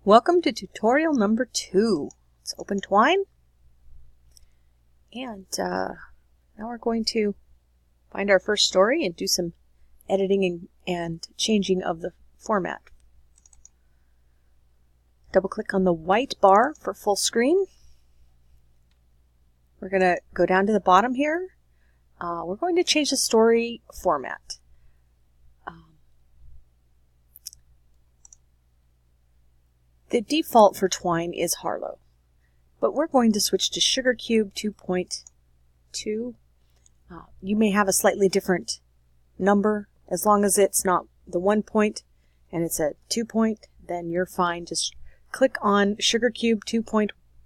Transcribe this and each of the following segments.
Welcome to tutorial number 2. Let's open Twine. And now we're going to find our first story and do some editing and changing of the format. Double click on the white bar for full screen. We're going to go down to the bottom here. We're going to change the story format. The default for Twine is Harlow, but we're going to switch to SugarCube 2.2. You may have a slightly different number. As long as it's not the 1 point and it's a 2 point, then you're fine. Just click on SugarCube 2.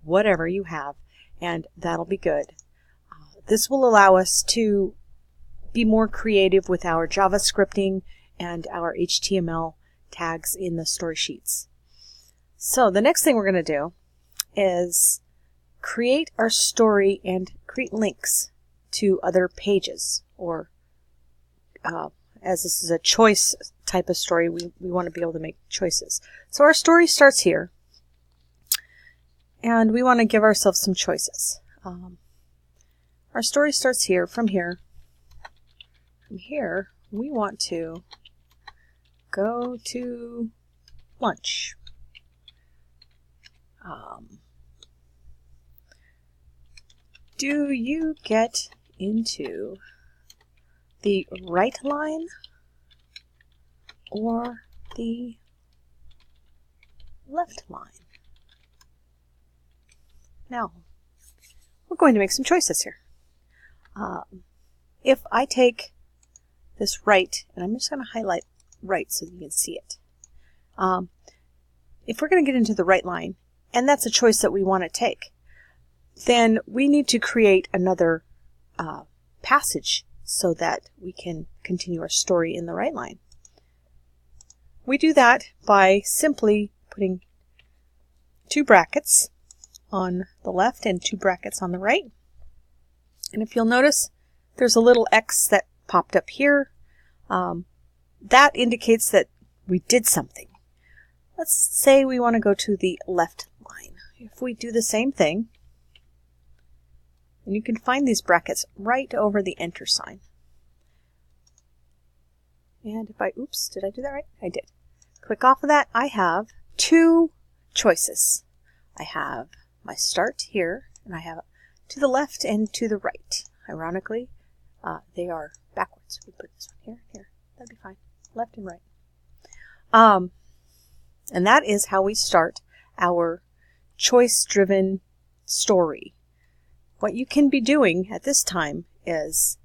Whatever you have, and that'll be good. This will allow us to be more creative with our JavaScripting and our HTML tags in the story sheets. So the next thing we're going to do is create our story and create links to other pages, or as this is a choice type of story, we want to be able to make choices. So our story starts here, and we want to give ourselves some choices. Our story starts here. From here, we want to go to lunch. Do you get into the right line or the left line? Now, we're going to make some choices here. If I take this right, and I'm just going to highlight right so you can see it. If we're going to get into the right line, and that's a choice that we want to take, then we need to create another passage so that we can continue our story in the right line. We do that by simply putting 2 brackets on the left and 2 brackets on the right. And if you'll notice, there's a little X that popped up here. That indicates that we did something. Let's say we want to go to the left line. If we do the same thing, and you can find these brackets right over the enter sign. And if I, oops, did I do that right? I did. Click off of that, I have 2 choices. I have my start here, and I have to the left and to the right. Ironically, they are backwards. We put this one here, that'd be fine. Left and right. And that is how we start our choice-driven story. What you can be doing at this time is,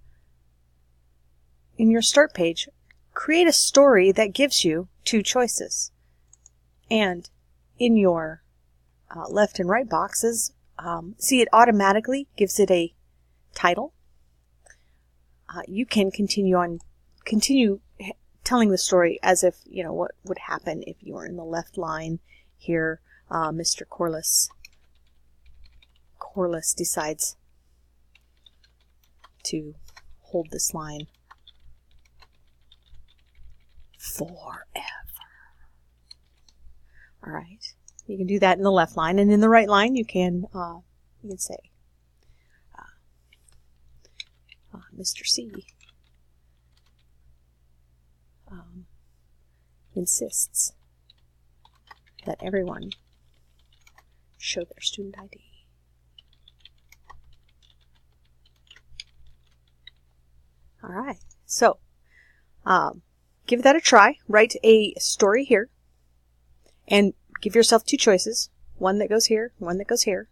in your start page, create a story that gives you 2 choices. And in your left and right boxes, see, it automatically gives it a title. You can continue telling the story as if, you know, what would happen if you were in the left line here. Mr. Corliss decides to hold this line forever. All right, you can do that in the left line, and in the right line you can say Mr. C insists that everyone show their student ID. All right, so give that a try. Write a story here and give yourself 2 choices, one that goes here, one that goes here,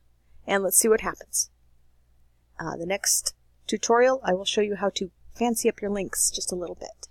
and let's see what happens. The next tutorial, I will show you how to fancy up your links just a little bit.